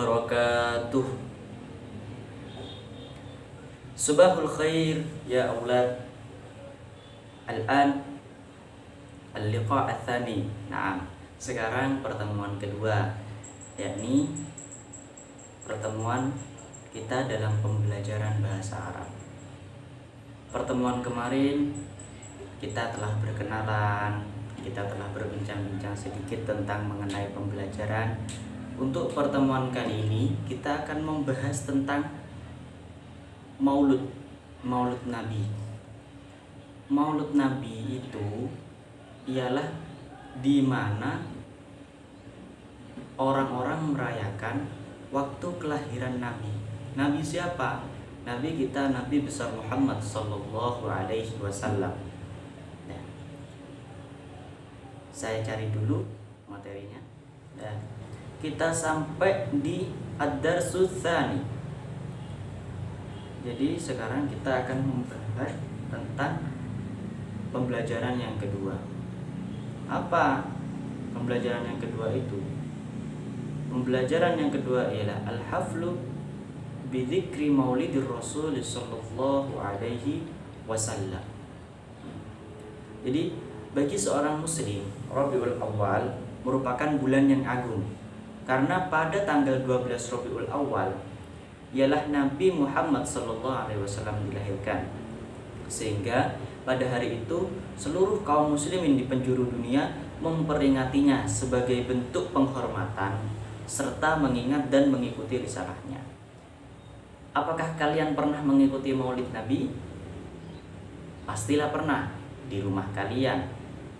wabarakatuh. Subahul khair ya aulad. Al-an al-liqa' ats-tsani. Naam. Sekarang pertemuan kedua, yakni pertemuan kita dalam pembelajaran bahasa Arab. Pertemuan kemarin kita telah berkenalan, kita telah berbincang-bincang sedikit tentang mengenai pembelajaran. Untuk pertemuan kali ini kita akan membahas tentang Maulud Nabi. Maulud Nabi itu ialah di mana orang-orang merayakan waktu kelahiran Nabi. Nabi siapa? Nabi kita, Nabi besar Muhammad sallallahu alaihi wasallam. Nah, saya cari dulu materinya. Nah, kita sampai di ad-darsus tsani. Jadi sekarang kita akan membahas tentang pembelajaran yang kedua. Apa pembelajaran yang kedua itu? Pembelajaran yang kedua ialah al-haflu bi dzikri maulidir rasul sallallahu alaihi wasallam. Jadi bagi seorang muslim, Rabiul Awal merupakan bulan yang agung. Karena pada tanggal 12 Rabiul Awal ialah Nabi Muhammad sallallahu alaihi wasallam dilahirkan. Sehingga pada hari itu seluruh kaum muslimin di penjuru dunia memperingatinya sebagai bentuk penghormatan serta mengingat dan mengikuti risalahnya. Apakah kalian pernah mengikuti Maulid Nabi? Pastilah pernah. Di rumah kalian,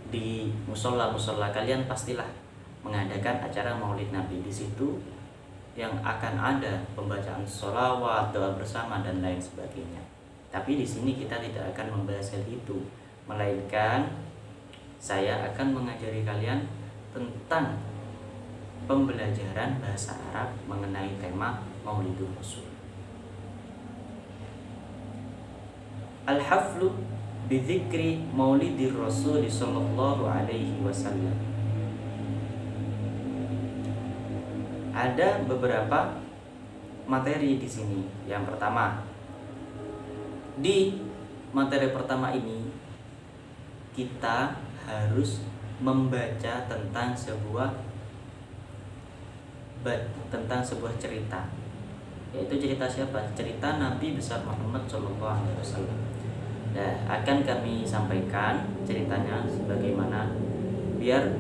di musola-musola kalian pastilah mengadakan acara Maulid Nabi. Di situ yang akan ada pembacaan sholawat, doa bersama dan lain sebagainya. Tapi di sini kita tidak akan membahas hal itu, melainkan saya akan mengajari kalian tentang pembelajaran bahasa Arab mengenai tema Maulidur Rasul. Al-haflu bi dzikri Maulidir Rasul sallallahu alaihi wasallam. Ada beberapa materi di sini. Yang pertama, di materi pertama ini kita harus membaca tentang sebuah cerita. Yaitu cerita siapa? Cerita Nabi besar Muhammad sallallahu alaihi wasallam. Nah, akan kami sampaikan ceritanya sebagaimana biar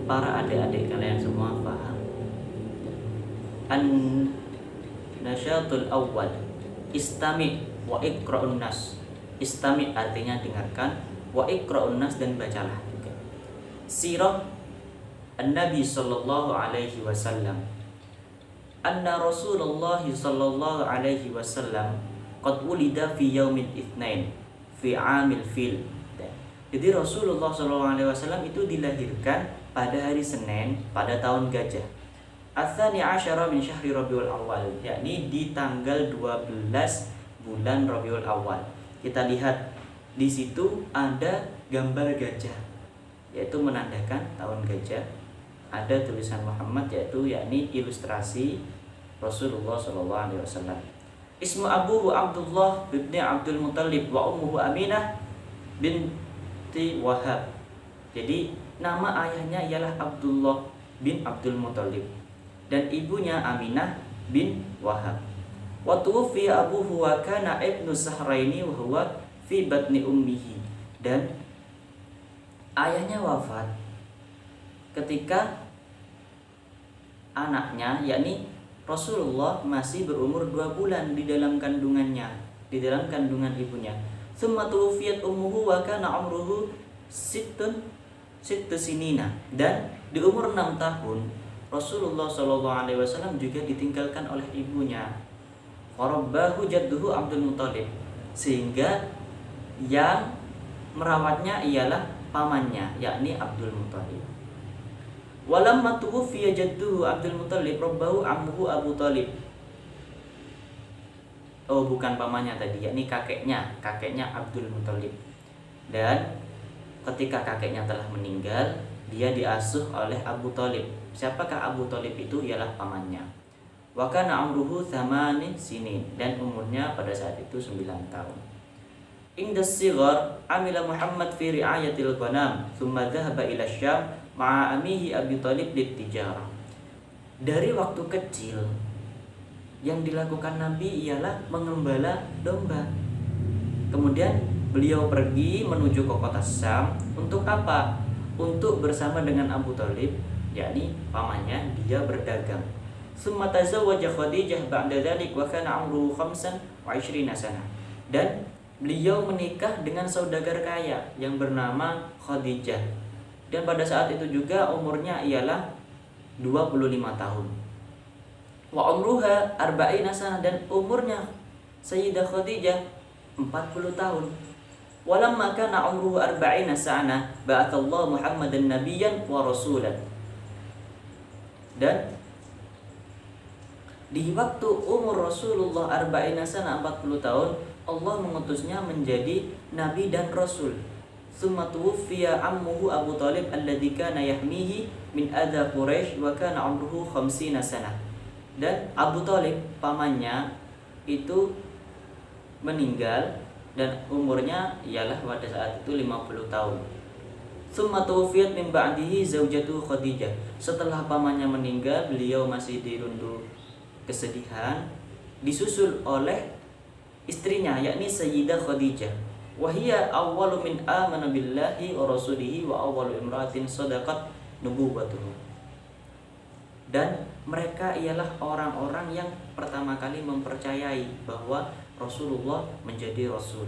para adik-adik kalian semua paham. An-nasyatul awwal, istami' wa iqra'un nas. Istami' artinya dengarkan, wa iqra'un nas dan bacalah juga. Sirah An-Nabi sallallahu alaihi wasallam. Anna Rasulullah sallallahu alaihi wasallam qad ulida fi yaumil itsnain fi 'amil fil. Jadi Rasulullah sallallahu alaihi wasallam itu dilahirkan pada hari Senin pada tahun gajah. Ats-tsani asyara min syahri Rabiul Awal, yakni di tanggal 12 bulan Rabiul Awal. Kita lihat di situ ada gambar gajah, yaitu menandakan tahun gajah. Ada tulisan Muhammad, yakni ilustrasi Rasulullah sallallahu alaihi wasallam. Ismu abuhu Abdullah bin Abdul Muttalib wa ummuhu Aminah binti Wahab. Jadi nama ayahnya ialah Abdullah bin Abdul Muttalib dan ibunya Aminah bin Wahab. Wa tuwfiya abuhu wa kana ibnu Sahraini wa huwa fi batni ummihi. Dan ayahnya wafat ketika anaknya, yakni Rasulullah, masih berumur 2 bulan di dalam kandungannya, di dalam kandungan ibunya. Tsumma tuwfiyat ummuhu wa kana umruhu sittu sinina. Dan di umur 6 tahun Rasulullah sallallahu alaihi wasallam juga ditinggalkan oleh ibunya. Farabbahu jadduhu Abdul Muttalib, sehingga yang merawatnya ialah pamannya, yakni Abdul Muttalib. Walamma tuwfiya jadduhu Abdul Muttalib rabbahu ammuhu Abu Thalib. Oh, bukan pamannya tadi, yakni kakeknya Abdul Muttalib. Dan ketika kakeknya telah meninggal, dia diasuh oleh Abu Thalib. Siapakah Abu Thalib itu? Ialah pamannya. wa kana amruhu 8 sinin, dan umurnya pada saat itu 9 tahun. Inda sighar amila Muhammad fi ri'ayatil ghanam thumma dhahaba ila Syam ma'a amihi Abi Thalib litijarah. Dari waktu kecil yang dilakukan Nabi ialah mengembala domba. Kemudian beliau pergi menuju ke kota Syam untuk apa? Untuk bersama dengan Abu Thalib, yakni pamannya, dia berdagang. Tsumma tazawwaja Khadijah ba'da dzalik wa kana 'umruhu 25 sanah. Dan beliau menikah dengan saudagar kaya yang bernama Khadijah, dan pada saat itu juga umurnya ialah 25 tahun. Wa umruha 40 sanah, dan umurnya Sayyidah Khadijah 40 tahun. Walamma kana umruhu 40 sanah ba'athallahu Muhammadan nabiyyan wa rasulan. Dan di waktu umur Rasulullah 40 sanah 40 tahun, Allah mengutusnya menjadi nabi dan rasul. Tsumma tuwfiya ammuhu Abu Thalib alladzi kana yahmihi min adza Quraisy wa kana umruhu 50 sanah. Dan Abu Thalib pamannya itu meninggal dan umurnya ialah pada saat itu 50 tahun. Tsumma tuwfiyat min ba'dihi zaujatu Khadijah. Setelah pamannya meninggal, beliau masih dirundung kesedihan, disusul oleh istrinya, yakni Sayyidah Khadijah. Wahia awwalu min amana billahi wa rasulihi wa awwalu imra'atin sadaqat nubuwwatuhu. Dan mereka ialah orang-orang yang pertama kali mempercayai bahwa Rasulullah menjadi rasul,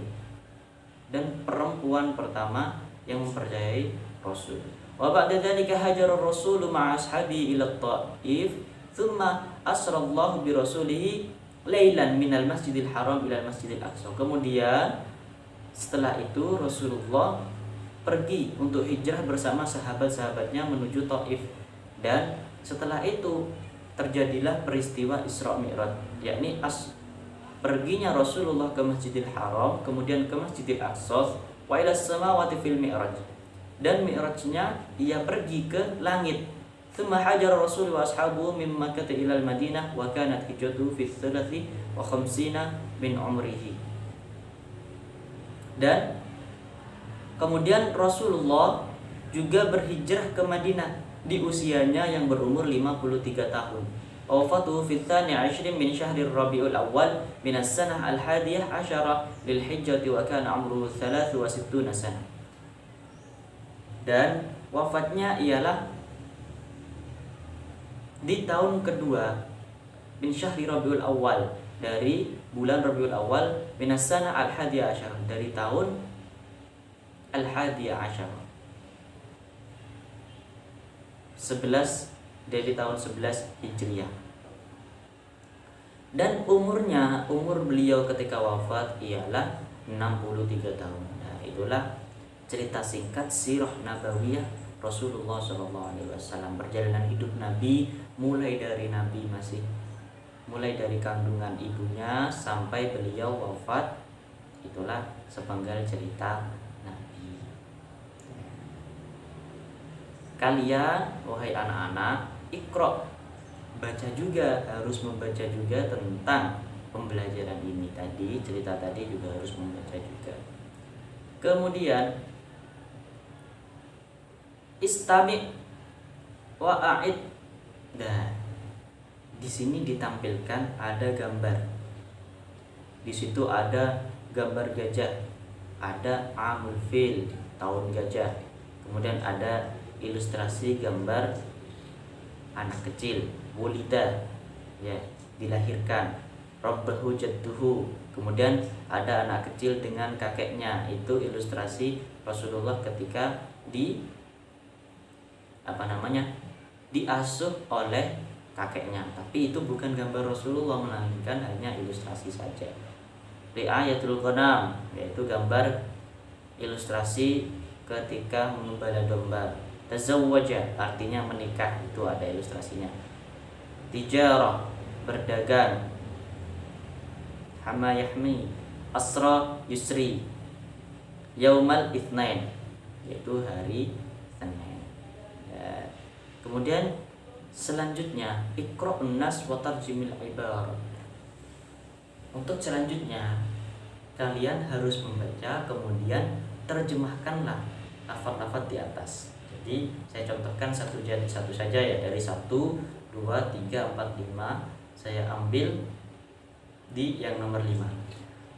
dan perempuan pertama yang mempercayai rasul. Wa ba'da dzalika hajara ar-rasul ma'a ashabi ila Thaif, thumma asra Allah bi rasulihi lailan minal masjidil haram ilal masjidil aqsa. Kemudian setelah itu Rasulullah pergi untuk hijrah bersama sahabat-sahabatnya menuju Thaif, dan setelah itu terjadilah peristiwa Isra Mi'raj, yakni perginya Rasulullah ke Masjidil Haram, kemudian ke Masjidil Aqsa, wa ila samawati fil mi'raj, dan mi'rajnya ia pergi ke langit. Tsumma hajara Rasul wa ashabuhu min Makkah ila al-Madinah wa kanat hijratuhu fi 53 min umrihi. Dan kemudian Rasulullah juga berhijrah ke Madinah di usianya yang berumur 53 tahun. Wafatuhu fi tsani 'ashrin min syahrir Rabiul Awwal min as-sanah al-hadiyah 'asyara lil hijjati wa kana umruhu 63 sanah. Dan wafatnya ialah di tahun kedua min syahri Rabiul Awal, dari bulan Rabiul Awal, minas sana al-hadiyah asyar, dari tahun al-hadiyah asyar, 11, dari tahun 11 Hijriah. Dan umur beliau ketika wafat ialah 63 tahun. Nah, itulah cerita singkat sirah nabawiyah Rasulullah SAW, perjalanan hidup Nabi mulai dari kandungan ibunya sampai beliau wafat. Itulah sepenggal cerita Nabi. Kalian wahai anak-anak, Iqra, baca juga, harus membaca juga tentang pembelajaran ini tadi, cerita tadi juga harus membaca juga. Kemudian istami wa a'id. Nah, di sini ditampilkan ada gambar. Di situ ada gambar gajah, ada amul fil, tahun gajah. Kemudian ada ilustrasi gambar anak kecil, wulida, ya, dilahirkan. Rabbahu jadduhu. Kemudian ada anak kecil dengan kakeknya, itu ilustrasi Rasulullah ketika diasuh oleh kakeknya. Tapi itu bukan gambar Rasulullah, melainkan hanya ilustrasi saja. Ri'ayatul ghanam, yaitu gambar ilustrasi ketika mengembala domba. Tazawwaja artinya menikah, itu ada ilustrasinya. Tijarah, berdagang. Hama yahmi, asra yusri. Yaumal itsnain, yaitu hari Senin. Ya. Kemudian Selanjutnya, iqra'un nas wa tarjimil ibarat. Untuk selanjutnya, kalian harus membaca kemudian terjemahkanlah lafaz-lafaz di atas. Jadi saya contohkan satu saja ya, dari 1, 2, 3, 4, 5. Saya ambil di yang nomor 5.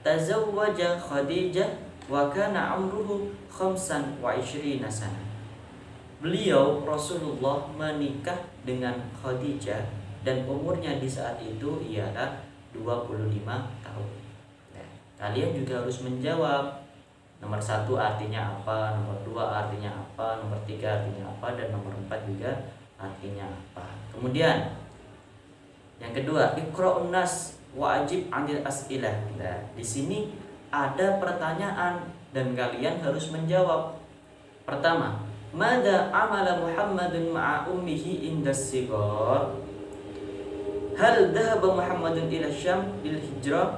Tazawwaja Khadijah wa kana amruhu 25 sana. Beliau Rasulullah menikah dengan Khadijah dan umurnya di saat itu ialah 25 tahun. Nah, kalian juga harus menjawab nomor 1 artinya apa, nomor 2 artinya apa, nomor 3 artinya apa, dan nomor 4 juga artinya apa. Kemudian yang kedua, iqra'un nas wajib 'anil as'ilah. Nah, di sini ada pertanyaan dan kalian harus menjawab. Pertama, mada amala Muhammadun ma'a ummihi indas sigar? Hal dhahaba Muhammadun ila Syam lil hijrah?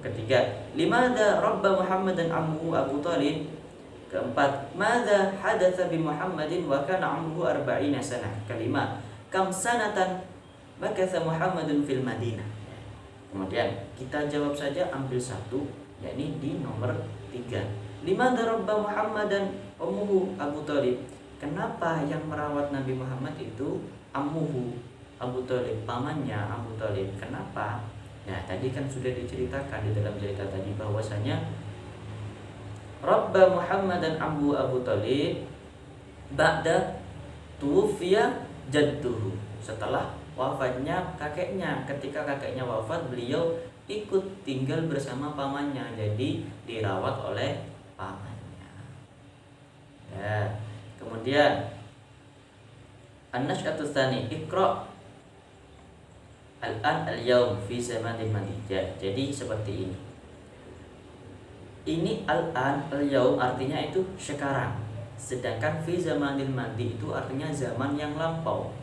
Ketiga, limada rabba Muhammadan ammuhu Abu Talib? Keempat, mada hadatsa bi Muhammadin wa kana amruhu 40 sanah? Kelima, kam sanatan makatha Muhammadun fil Madinah? Kemudian kita jawab saja, ambil satu, yakni di nomor 3. Limada rabba Muhammadan ummuhu Abu Talib? Kenapa yang merawat Nabi Muhammad itu ammuhu Abu Talib, pamannya Abu Talib? Kenapa? Nah, tadi kan sudah diceritakan di dalam cerita tadi bahwasanya rabba Muhammadan ammu Abu Talib ba'da tuwfiya jadduhu. Setelah wafatnya kakeknya, ketika kakeknya wafat, beliau ikut tinggal bersama pamannya, jadi dirawat oleh pamannya. Ya, kemudian an-nash'atu tsani, iqra' al-an al-yaum fi zamanil madi. Jadi seperti ini. Ini al-an al-yaum artinya itu sekarang. Sedangkan fi zamanil madi itu artinya zaman yang lampau.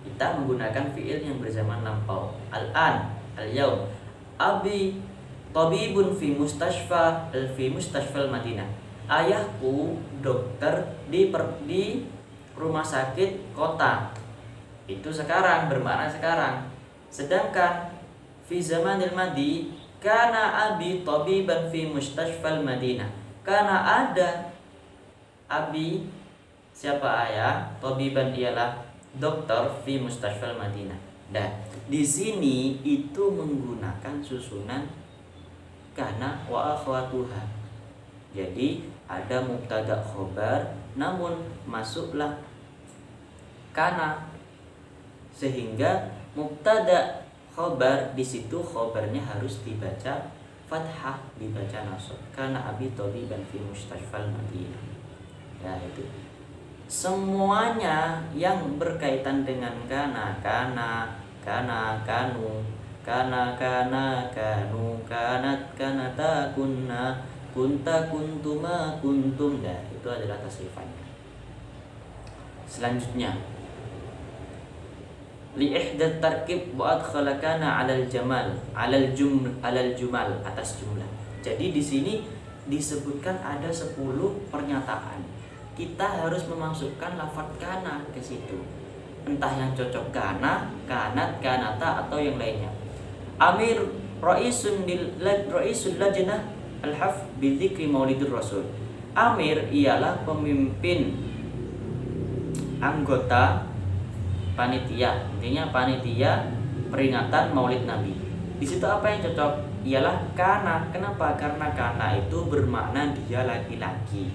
Kita menggunakan fiil yang berzaman lampau. Al-an al-yaum abi tabibun fi mustashfal Madinah. Ayahku dokter di rumah sakit kota. Itu sekarang, bermakna sekarang. Sedangkan fi zamanil madi kana abi tabiban fi mustashfal Madinah. Karena ada abi, siapa ayah, tabiban ialah dokter fi mustashfal Madinah. Dan di sini itu menggunakan susunan kana wa akhwatuha. Jadi ada mubtada khobar, namun masuklah kana, sehingga mubtada khobar di situ khobarnya harus dibaca fathah, dibaca nasab. Kana abi tabiban fi mustashfal Madinah. Ya, itu semuanya yang berkaitan dengan kana, kanu, kana, kanu, kanat, kanata, kunna, kunta, kuntuma, kuntum. Nah, itu adalah tasrifannya. Selanjutnya, li ihdat tarkib wa adkhala kana 'alal jamal, 'alal jumal, atas jumlah. Jadi di sini disebutkan ada 10 pernyataan. Kita harus memasukkan lafaz kana ke situ. Entah yang cocok kana, kanat, kanata, atau yang lainnya. Amir raisul lajnah al-hafz bi dzikri maulidur rasul. Amir ialah pemimpin anggota panitia, intinya panitia peringatan Maulid Nabi. Di situ apa yang cocok? Ialah kana. Kenapa? Karena kana itu bermakna dia laki-laki.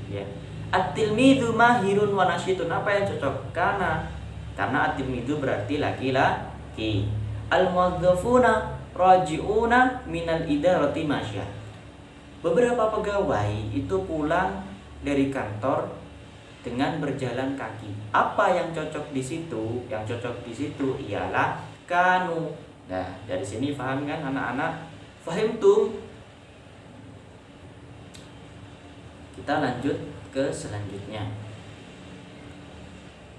Ya. At-tilmidzu mahirun wa nasyitun. Apa yang cocok? Kana. Karena at-tilmidzu berarti laki-laki. Al-muwazzafuna raji'una minal idarati masya. Beberapa pegawai itu pulang dari kantor dengan berjalan kaki. Apa yang cocok di situ? Yang cocok di situ ialah kanu. Nah, dari sini paham kan anak-anak? Fahimtum? Kita lanjut ke selanjutnya.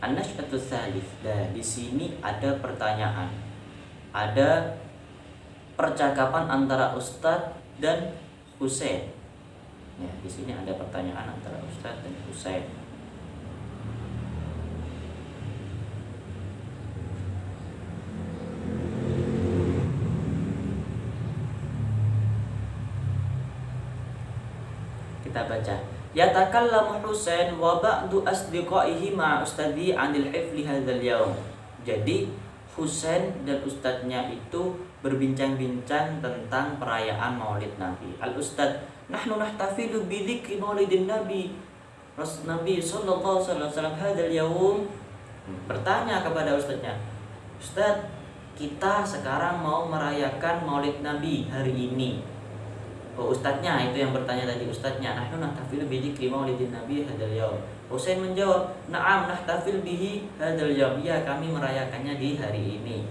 An-nash'atu tsalits. Nah, di sini ada pertanyaan. Ada percakapan antara Ustadz dan Husain. Ya, di sini ada pertanyaan antara Ustadz dan Husain. kita baca. Yatakallamu Husain wa ba'du asdiqaihi ma'a ustadhi 'anil hifli hadzal yaum. Jadi Husain dan ustadznya itu berbincang-bincang tentang perayaan Maulid Nabi. Al-Ustadz, nahnu nahtafilu bi dzikri Maulidin Nabi. Nabi sallallahu alaihi wasallam hadzal yaum. Bertanya kepada ustadznya, "Ustadz, kita sekarang mau merayakan Maulid Nabi hari ini." Oh, ustadznya itu yang bertanya tadi, ustadznya, "Nahnu nahtafilu bi dzikri Maulidin Nabi hadzal yaum." Husain menjawab, "Na'am nahtafil bihi hadzal yaum." Ya, kami merayakannya di hari ini.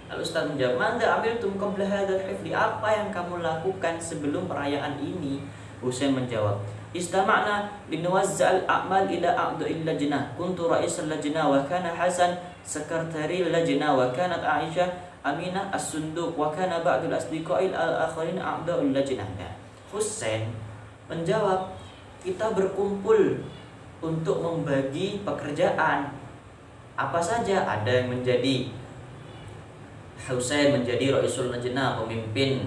Lalu ustaz menjawab, "Madza amiltum qabla hadzal hifli?" Apa yang kamu lakukan sebelum perayaan ini? Husain menjawab, "Istama'na linuwazza'al a'mal ila a'dha'il lajnah. Kuntu ra'isal lajnah wa kana Hasan sekretari lajnah wa kanat Aisyah Aminah as-sunduq wa kana ba'dul asdiqa'il al-akharin a'dha'ul lajnah." Husain menjawab, "Kita berkumpul untuk membagi pekerjaan. Apa saja? Ada yang menjadi Husain menjadi Raisul Lajnah, pemimpin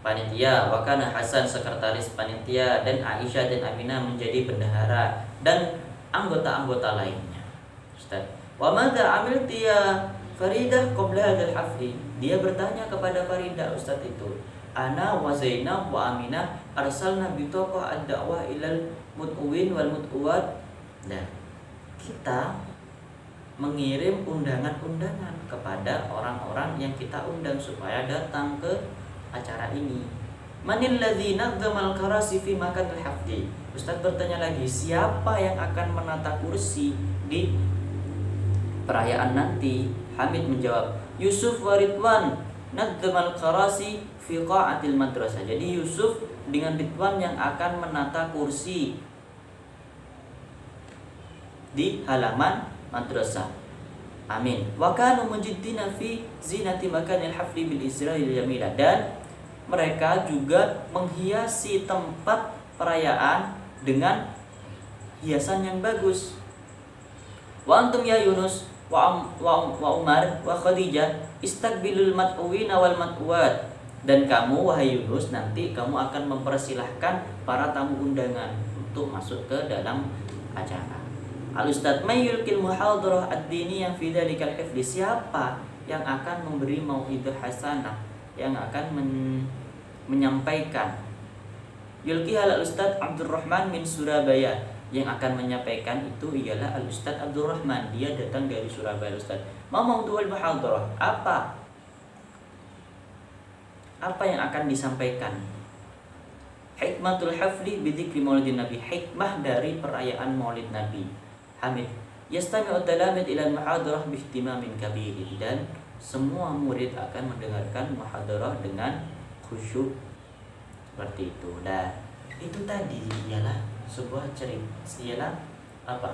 panitia, wa kana Hasan sekretaris panitia, dan Aisyah dan Aminah menjadi bendahara dan anggota-anggota lainnya." Ustaz, "Wa madza amilti ya Faridah qabla hadzal hafli?" Dia bertanya kepada Faridah, ustaz itu, "Ana wa Zainab wa Aminah arsalna bitaqah ad-da'wah ilal mut'uwin wal mut'uwat." Nah, kita mengirim undangan-undangan kepada orang-orang yang kita undang supaya datang ke acara ini. "Manil ladzi nadzamal karasi fi makanil hafdi?" Ustaz bertanya lagi, siapa yang akan menata kursi di perayaan nanti? Hamid menjawab, "Yusuf wa Ridwan nadzamal karasi fi qa'atil madrasah." Jadi Yusuf dengan Ridwan yang akan menata kursi di halaman madrasah. Amin. Wa kanu mujiddina fi zinati makanil hafli bil Israil yamila. Dan mereka juga menghiasi tempat perayaan dengan hiasan yang bagus. "Wa antum ya Yunus wa Umar wa Khadijah istaqbilul mat'uwina wal mat'uwat." Dan kamu wahai Yunus, nanti kamu akan mempersilahkan para tamu undangan untuk masuk ke dalam acara. Al-Ustadz, "Mayyulkil muhadarah ad-diniyah fi dzalikal hifdzi?" Siapa yang akan memberi mau'idhah hasanah, yang akan menyampaikan? Yulkiha al-Ustadz Abdurrahman min Surabaya. Yang akan menyampaikan itu ialah al-Ustadz Abdurrahman. Dia datang dari Surabaya. Ustadz, "Ma maudu'ul muhadarah?" Apa yang akan disampaikan? "Hikmatul hafli bidzikri Maulidin Nabi." Hikmah dari perayaan Maulid Nabi. Hamid, "Yastami'u talamid ila al-muhadarah bihtimamin kabirin." Dan semua murid akan mendengarkan muhadarah dengan khusyuk seperti itu. Dan itu tadi ialah sebuah cerita, ialah apa?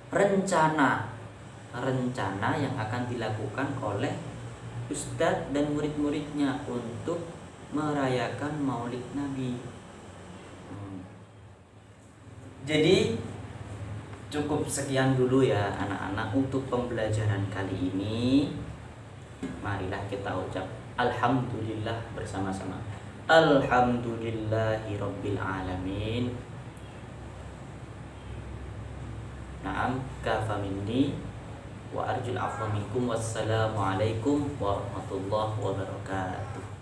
Rencana yang akan dilakukan oleh ustadz dan murid-muridnya untuk merayakan Maulid Nabi. Jadi cukup sekian dulu ya anak-anak untuk pembelajaran kali ini. Marilah kita ucap alhamdulillah bersama-sama. Alhamdulillahirabbil alamin. Na'am, kafa minni wa arjul afwa minkum. Wassalamualaikum warahmatullahi wabarakatuh.